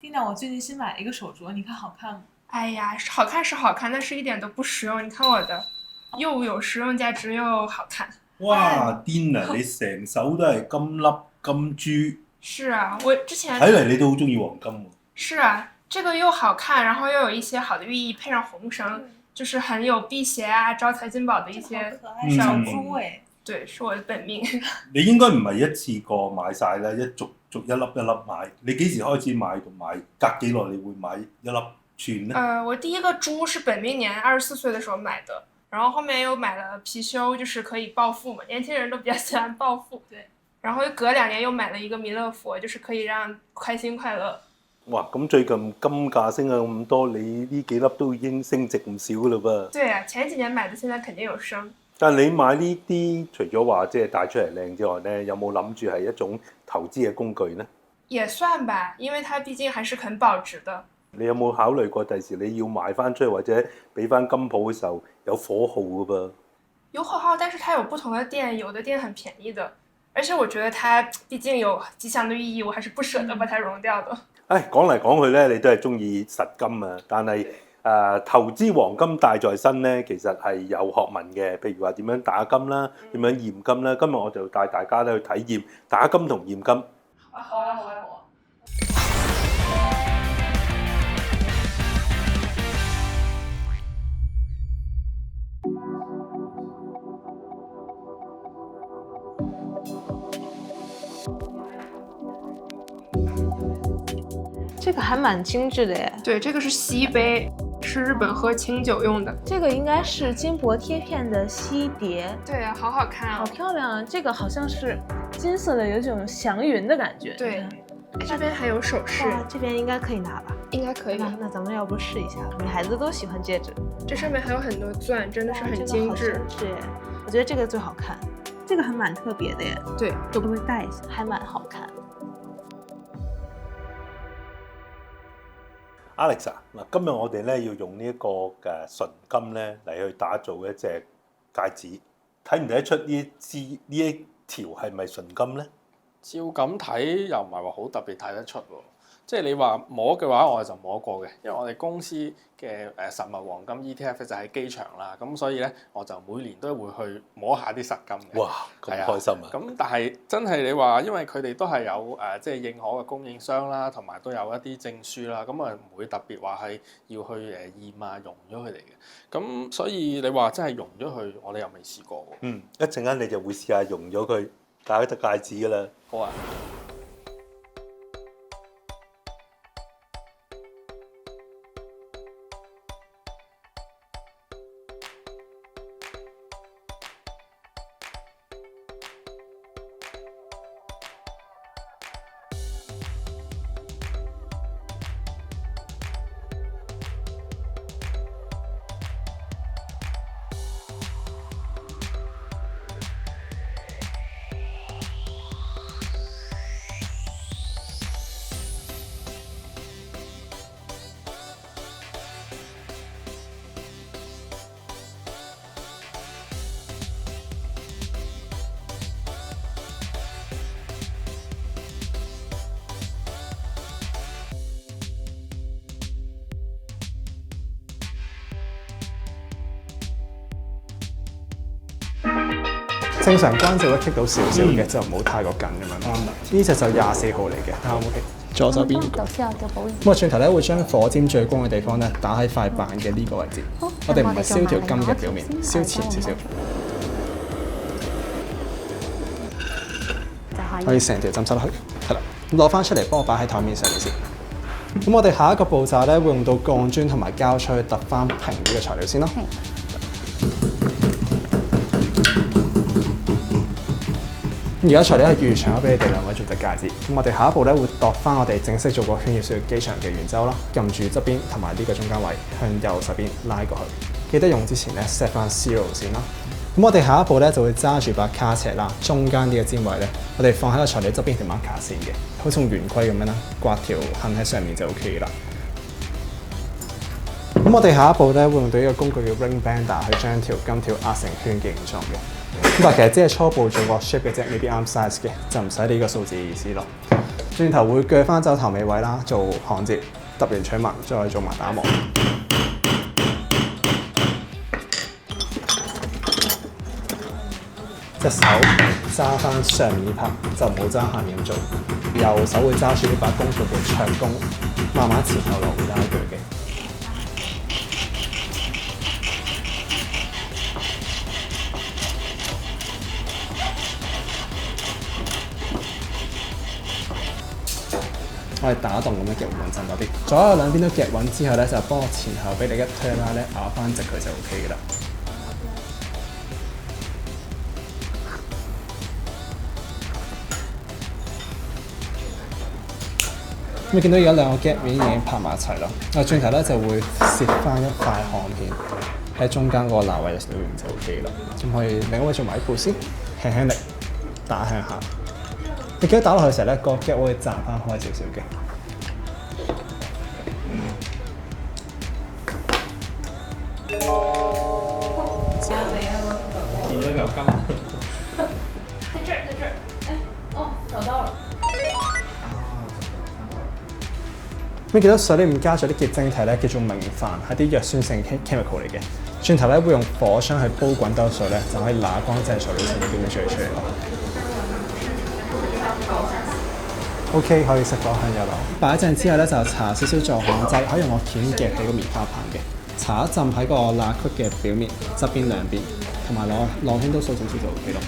丽娜，我最近新买了一个手镯，你看好看吗？哎呀，好看是好看，但是一点都不实用。你看我的，又有实用价值又好看。哇！癲啊！你成手都係金粒金珠，是啊，我之前睇嚟你都好中意黃金喎。是啊，这个又好看，然後又有一些好的寓意，配上红绳，就是很有辟邪啊、招财进宝的一些可愛小豬哎。对，是我的本命。你應該唔係一次過買晒啦，一逐一粒一粒買。你幾時開始買同買？隔幾耐你會買一粒串呢？我第一个猪是本命年24岁的时候买的，然后后面又買了貔貅，就是可以暴富嘛，年輕人都比較喜歡暴富。對。然後隔2年又買了一個彌勒佛，就是可以讓開心快樂。哇！咁最近金價升咗咁多，你呢幾粒都已經升值唔少噶啦噃。對啊，前幾年買的，現在肯定有升。但係你買呢啲，除咗話即係帶出嚟靚之外呢，有冇諗住係一種投資嘅工具呢？也算吧，因為它畢竟還是很保值的。你有冇考慮過第時你要賣翻出去或者俾翻金鋪嘅時候有火耗嘅噃？有火耗，但是它有不同的店，有的店很便宜的，而且我覺得它畢竟有吉祥的寓意，我還是不捨得把它融掉的。講嚟講去咧，你都係中意實金啊，但係投資黃金大在身咧，其實係有學問嘅，譬如話點樣打金啦，點樣驗金啦。今日我就帶大家咧去體驗打金同驗金。好啊，好啊，好啊。这个还蛮精致的耶。对，这个是锡杯，是日本喝清酒用的。这个应该是金箔贴片的锡碟。对啊，好好看啊，好漂亮啊！这个好像是金色的，有种祥云的感觉。对，这边还有首饰，这边应该可以拿吧？应该可以。那咱们要不试一下？女孩子都喜欢戒指。这上面还有很多钻，真的是很精致。是耶，我觉得这个最好看。这个还蛮特别的耶。对，会不会戴一下？还蛮好看。Alex 啊，嗱，今日我哋咧要用呢一個嘅純金咧嚟去打造一隻戒指，睇唔睇得出呢一條係咪純金咧？照咁睇又唔係話好特別睇得出喎，即係你話摸嘅話，我哋就摸過嘅，因為我哋公司嘅實物黃金 ETF 就喺機場啦，咁所以咧我就每年都會去摸下啲實金嘅。哇，咁開心啊！咁但係真係你話，因為佢哋都係有即係認可嘅供應商啦，同埋都有一啲證書啦，咁啊唔會特別話係要去驗啊溶咗佢哋嘅。咁所以你話真係溶咗佢，我哋又未試過喎。一陣間你就會試下溶咗佢戴一隻戒指㗎啦。好啊。正常關節會棘到少少嘅，就唔好太過緊咁樣。呢隻就24號嚟嘅，啱 OK。左手邊。咁我轉頭咧會將火尖最光嘅地方咧打喺塊板嘅呢個位置。我哋唔係燒條金嘅表面，燒前少少。可以成條浸晒落去，係啦。攞翻出嚟幫我擺喺台面上面先。咁我哋下一個步驟咧會用到鋼磚同埋膠吹去揼翻平呢個材料先咯。而家材料係預長咗俾你哋兩位做隻戒指，咁我哋下一步咧會度翻我哋正式做過圈要需要機場嘅圓周啦，撳住側邊同埋呢個中間位向右手邊拉過去，記得用之前咧 set 翻 zero 先啦。咁我哋下一步咧就會揸住把卡尺啦，中間呢個尖位咧，我哋放喺個材料側邊條 marker 線嘅，好似用圓規咁樣啦，刮條痕喺上面就 OK 啦。咁我哋下一步咧會用到呢個工具叫 ring bender 去將條金條壓成圈嘅形狀嘅。咁但其實只係初步做個 shape 嘅啫，未必啱 size 嘅，就唔使呢個數字嘅意思咯。轉頭會鋸翻走頭尾位啦，做焊接，揼完取紋，再做埋打磨。隻手揸翻上面呢 part，就唔好揸下面咁做。右手會揸住呢把工具嘅長弓，慢慢前後來回拉鋸嘅。我哋打洞咁樣夾穩陣多啲，左右兩邊都夾穩之後咧，就幫我前後俾你一推拉咧，咬翻直佢就 OK 嘅啦。咁你見到而家兩個 gap 面已經拍埋一齊啦，我轉頭咧就會攝翻一塊焊片喺中間嗰個罅位裏面就 OK 啦。咁可以另一位做埋一步先，輕輕力打向下。你記得打落去嘅時候咧，個 gap 會彈翻開少少嘅。見咗嚿金。在這兒，哎，哦，找到了。咁見到水裡面加咗啲結晶體咧，叫做明礬，係啲弱酸性 chemical 嚟嘅。轉頭咧會用火槍去煲滾兜水咧，就可以揦乾淨水裡面嘅點樣出嚟咯。OK， 可以熄火向右流。擺一陣之後咧，就搽少少助焊劑，可以用個鉗夾起個棉花棒嘅，搽一浸喺個罅隙嘅表面、側邊兩邊，同埋攞圈都掃少少就 OK 咯。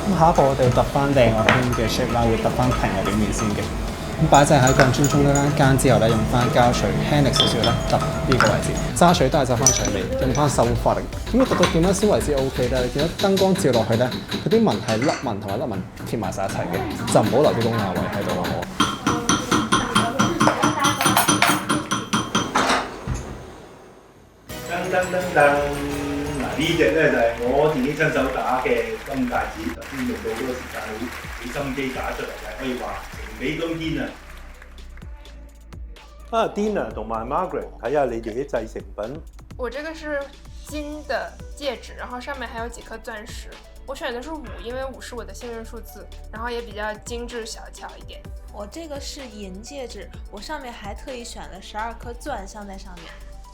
咁下一步我哋要揼翻靚個圈嘅 shape 啦，會揼翻平個表面先嘅。咁擺掣喺鋼磚中間之後咧，用翻膠水輕力少少咧揼呢個位置，揸水都係揸翻長尾，用翻手發力。咁揼到點樣先為之 OK 咧？你見到燈光照落去咧，佢啲紋係粒紋同埋粒紋貼埋晒一齊嘅，就唔好留啲窿罅位喺度咯。噔噔噔噔！嗱呢隻咧就係我自己親手打嘅金戒指，頭先用到好多時間，好心機打出嚟嘅，可以話情比高天啊！Dina 同埋 Margaret， 睇下你哋啲製成品。我這個是金的戒指，然後上面還有幾顆鑽石。我選的是5，因為5是我的幸運數字，然後也比較精緻小巧一點。我這個是銀戒指，我上面還特意選了12顆鑽鑲在上面，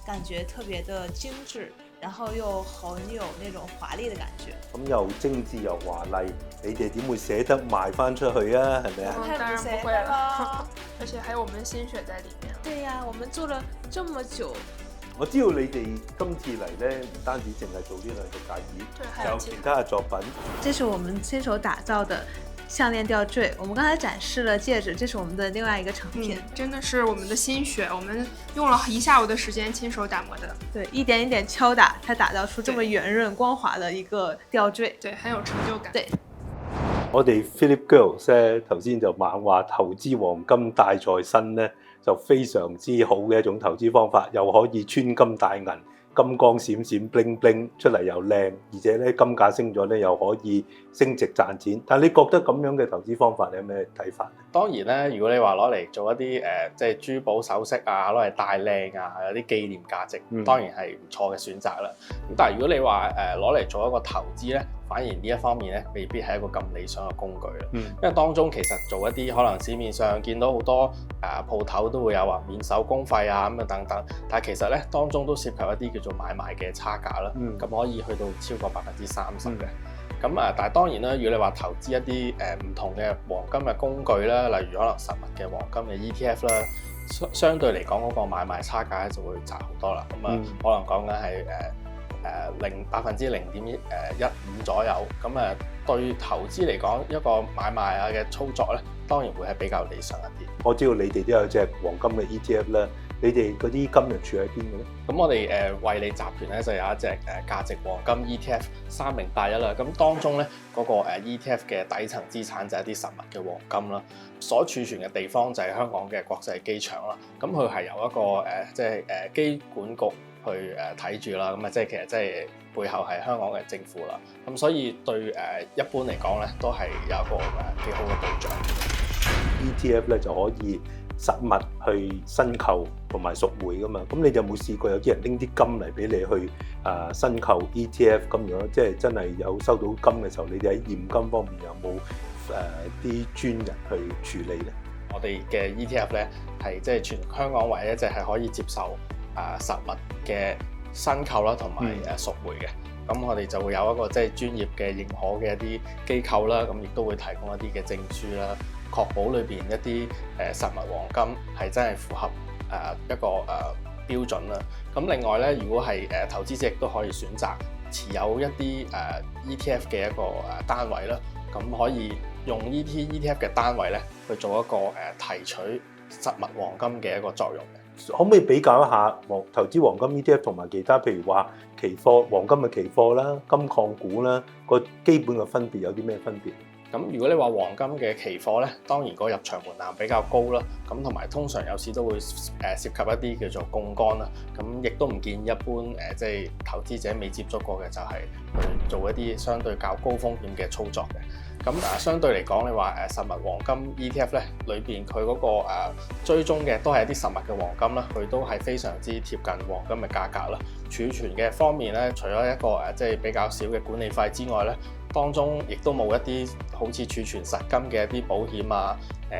感覺特別的精緻，然後又很有那種華麗的感覺。咁又精緻又華麗，你哋點會捨得賣翻出去啊？係咪啊？當然不會了，而且還有我們心血在裡面。對呀，我們做了這麼久。我知道你哋今次嚟咧，唔單止淨係做呢兩隻戒指，仲有其他嘅作品。這是我們親手打造的項鏈吊墜，我們剛才展示了戒指，這是我們的另外一個成品。真的是我們的心血，我們用了1下午的時間親手打磨的。對，一點一點敲打，才打造出這麼圓潤光滑的一個吊墜。對，很有成就感。對，我哋 Philip Girls 咧頭先就猛話投資黃金戴在身咧，就非常之好嘅一種投資方法，又可以穿金戴銀。金光閃閃 bling bling 出嚟又靚，而且咧金價升咗咧又可以升值賺錢。但係你覺得咁樣嘅投資方法你有咩睇法？當然咧，如果你話攞嚟做一啲即係珠寶首飾啊，攞嚟戴靚啊，有啲紀念價值，當然係唔錯嘅選擇啦。咁但係如果你話攞嚟做一個投資咧，反而呢一方面咧未必係一個咁理想嘅工具啦。因為當中其實做一啲可能市面上見到好多鋪頭都會有話免手工費啊咁樣等等，但係其實咧當中都涉及一啲叫做買賣嘅差價啦。咁可以去到超過30%嘅。咁但係當然啦，如果你話投資一啲唔同嘅黃金嘅工具啦，例如可能實物嘅黃金嘅 ETF 啦，相對嚟講嗰個買賣差價咧就會窄好多啦。咁可能講緊係0.15%左右。咁對投資嚟講，一個買賣啊嘅操作咧，當然會係比較理想一啲。我知道你哋都有隻黃金嘅 ETF 啦。你哋嗰啲金又儲喺邊嘅咧？咁我哋惠理集團咧就有一隻價值黃金 ETF 3081啦。咁當中咧嗰個ETF 嘅底層資產就係一啲實物嘅黃金啦。所儲存嘅地方就係香港嘅國際機場啦。咁佢係由一個即係機管局去睇住啦。咁啊即係其實即係背後係香港嘅政府啦。咁所以對一般嚟講咧都係有一個幾好嘅保障。ETF 咧就可以實物去申購同埋贖回噶嘛。咁你哋有冇試過有啲人拎啲金嚟俾你去申購 ETF？ 咁如果即係真係有收到金嘅時候，你哋喺驗金方面有冇啲專人去處理咧？我哋嘅 ETF 咧係即係全香港唯一一隻係可以接受實物嘅申購啦，同埋贖回嘅。咁我哋就會有一個即係專業嘅認可嘅一啲機構啦，咁亦都會提供一啲嘅證書啦，確保裏邊一啲實物黃金係真係符合一個標準啦。咁另外咧，如果係投資者亦都可以選擇持有一啲ETF 嘅一個單位啦，咁可以用呢啲 ETF 嘅單位咧去做一個提取實物黃金嘅一個作用嘅。可唔可以比較一下投資黃金 ETF 同埋其他譬如話期貨黃金嘅期貨啦、金礦股啦，個基本嘅分別有啲咩分別？咁如果你話黃金嘅期貨咧，當然個入場門檻比較高啦，咁同埋通常有時都會涉及一啲叫做槓桿啦，咁亦都唔建議一般即係投資者未接觸過嘅就係去做一啲相對較高風險嘅操作嘅。咁相對嚟講，你話實物黃金 ETF 咧，裏邊佢嗰個追蹤嘅都係一啲實物嘅黃金啦，佢都係非常之貼近黃金嘅價格啦。儲存嘅方面咧，除咗一個即係比較少嘅管理費之外咧，當中亦都冇一啲好似儲存實金嘅一啲保險啊、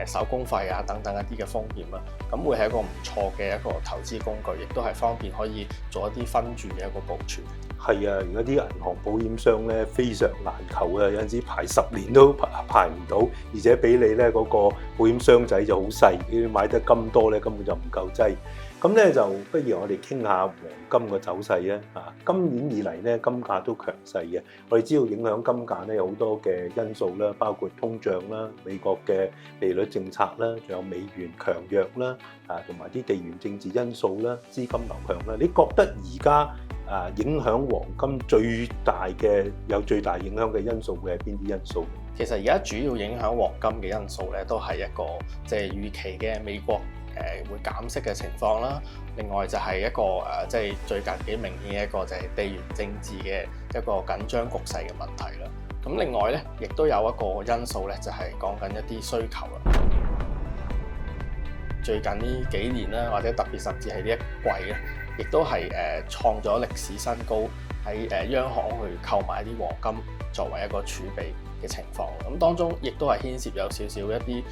手工費啊等等一啲嘅風險啦。咁會係一個唔錯嘅一個投資工具，亦都係方便可以做一啲分注嘅一個部署。係啊，而家啲銀行保險商咧非常難求啊，有陣時排10年都排唔到，而且俾你咧嗰個保險箱仔就好細，你買得金多咧根本就唔夠劑。咁咧就不如我哋傾下黃金嘅走勢啊！今年以嚟咧金價都強勢嘅，我哋知道影響金價咧有好多嘅因素啦，包括通脹啦、美國嘅利率政策啦，仲有美元強弱啦，同埋啲地緣政治因素啦、資金流向啦。你覺得而家影響黃金最大影響嘅因素會係邊啲因素？其實而家主要影響黃金嘅因素咧，都係一個即係預期嘅美國會減息嘅情況啦。另外就係一個即係最近幾明顯嘅一個就係地緣政治嘅一個緊張局勢嘅問題啦。咁另外咧，亦都有一個因素咧，就係講緊一啲需求啦。最近呢幾年啦，或者特別甚至係呢一季咧，亦都係創咗歷史新高，喺央行去購買啲黃金作為一個儲備嘅情況。咁當中亦都係牽涉有少少一啲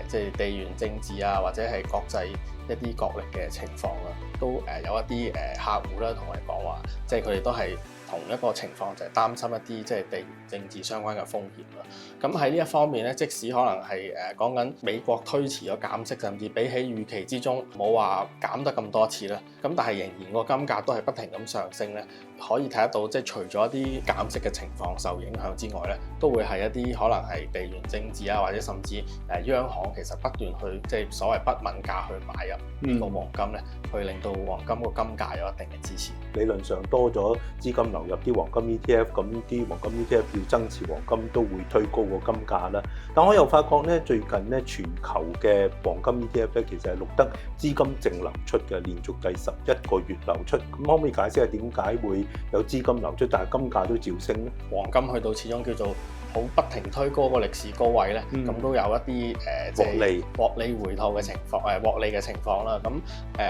即係地緣政治啊，或者係國際一啲角力嘅情況啦，都有一啲客戶啦同我哋講話，即係佢哋都係同一個情況，就係擔心一啲即係地緣政治相關嘅風險啦。咁喺呢一方面咧，即使可能係講緊美國推遲咗減息，甚至比起預期之中冇話減得咁多次啦，咁但係仍然個金價都係不停咁上升咧。可以睇得到，即係除咗一啲減息嘅情況受影響之外咧，都會係一啲可能係地緣政治啊，或者甚至央行其實不斷去即係所謂不問價去買入呢個黃金咧，去令到黃金個金價有一定嘅支持。理論上多咗資金流入啲黃金 ETF， 咁啲黃金 ETF 要增持黃金都會推高個金價啦。但我又發覺咧，最近咧全球嘅黃金 ETF 咧，其實係錄得資金淨流出嘅，連續第11個月流出。咁可唔可以解釋下點解會有資金流出，但係金價都照升咧？黃金去到始終叫做好不停推高個歷史高位咧，咁都有一啲獲利回吐嘅情況，獲利嘅情況啦。咁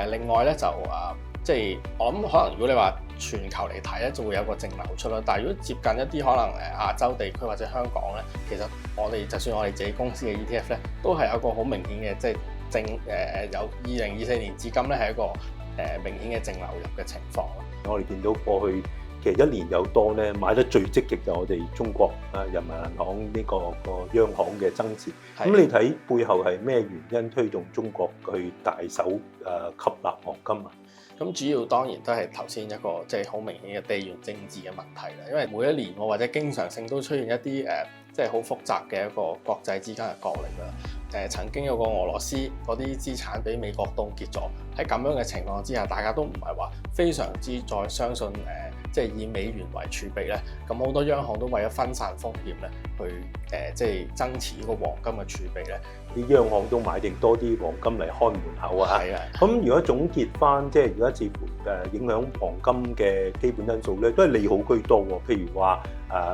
另外咧就即係我諗可能如果你話全球嚟睇咧，就會有個淨流出啦。但係如果接近一啲可能亞洲地區或者香港咧，其實我哋就算我哋自己公司嘅 ETF 咧，都係有一個好明顯嘅即係由2024年至今咧係一個明顯嘅淨流入嘅情況。我哋見到過去其實1年有多咧，買得最積極就我哋中國人民銀行呢個央行嘅增持。咁你睇背後係咩原因推動中國去大手吸納黃金啊？咁主要當然都係頭先一個即係好明顯嘅地緣政治嘅問題啦。因為每一年或者經常性都出現一啲即係好複雜嘅一個國際之間嘅角力啦。曾經有個俄羅斯嗰啲資產俾美國凍結咗，喺咁樣嘅情況之下，大家都唔係話非常之再相信即係以美元為儲備咧。咁好多央行都為咗分散風險咧，去即係增持呢個黃金嘅儲備咧。啲央行都買定多啲黃金嚟看門口啊！係啊，咁如果總結翻，即係而家似乎影響黃金嘅基本因素咧，都係利好居多喎。譬如話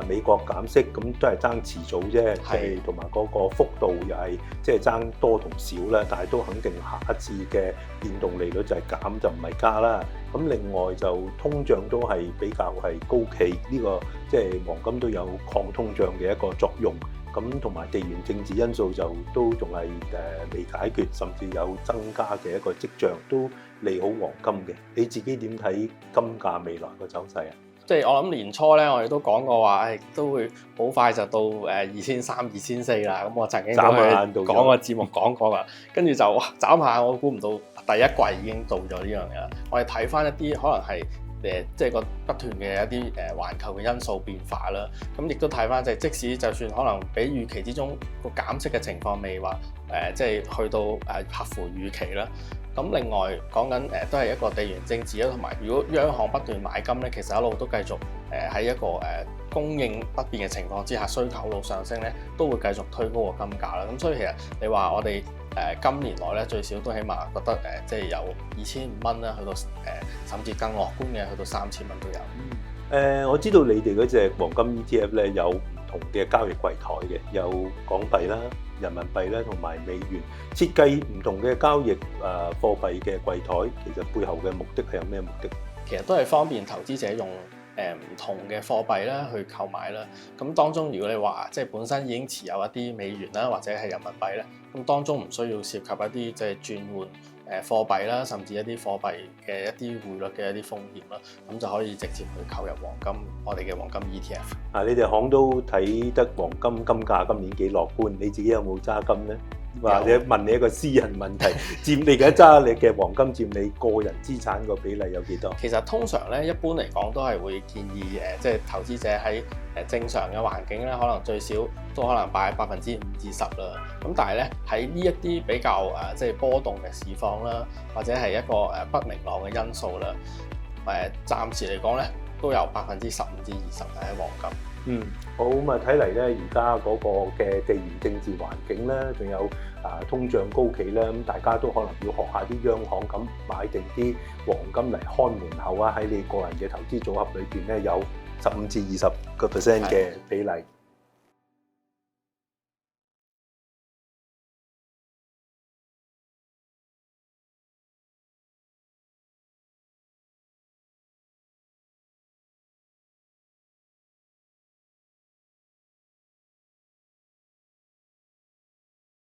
美國減息，咁都係爭遲早啫，即係同埋嗰個幅度又係即係爭多同少啦。但係都肯定下一次嘅變動利率就係減就唔係加啦。咁另外就通脹都係比較係高企，呢個即係黃金都有抗通脹嘅一個作用。咁同埋地緣政治因素就都仲係未解決，甚至有增加嘅一個跡象，都利好黃金嘅。你自己點睇金價未來個走勢啊？即係我諗年初咧，我哋都講過話，都會好快就到2300、2400啦。咁我曾經都係講個節目講過㗎，跟住就哇眨下，我估唔到第一季已經到咗呢樣嘢啦。我哋睇翻一啲可能係即係個不斷嘅一啲環球嘅因素變化啦。咁亦都睇翻，即使就算可能比預期之中個減息嘅情況未話即係去到合乎預期啦。咁另外講緊都係一個地緣政治啦，同埋如果央行不斷買金咧，其實一路都繼續喺一個供應不變嘅情況之下，需求一路上升咧，都會繼續推高個金價啦。咁所以其實你話我哋今年內咧最少都起碼覺得即係有2500蚊啦，去到甚至更樂觀嘅去到3000蚊都有。我知道你哋嗰隻黃金 ETF 咧有唔同嘅交易櫃台嘅，有港幣啦、人民幣啦同埋美元，設計唔同嘅交易貨幣嘅櫃台，其實背後嘅目的係有咩目的？其實都係方便投資者用唔同嘅貨幣啦去購買啦。咁當中如果你話即係本身已經持有一啲美元啦或者係人民幣咧，咁當中唔需要涉及一啲即係轉換貨幣啦，甚至一啲貨幣嘅一啲匯率嘅一啲風險啦，咁就可以直接去購入黃金，我哋嘅黃金 ETF。你哋行都睇得黃金金價今年幾樂觀，你自己有冇揸金咧？或者問你一個私人問題，佔你而家揸你嘅黃金佔你個人資產個比例有幾多？其實通常咧，一般嚟講都係會建議即係投資者喺正常嘅環境咧，可能最少都可能擺5%至10%啦。咁但係咧喺呢一啲比較即係波動嘅市況啦，或者係一個不明朗嘅因素啦，暫時嚟講咧都有15%至20%喺黃金。好咁啊！睇嚟咧，而家嗰個嘅地緣政治環境咧，仲有通脹高企咧，咁大家都可能要學下啲央行咁買定啲黃金嚟看門口啊！喺你個人嘅投資組合裏邊咧，有15%至20%嘅比例。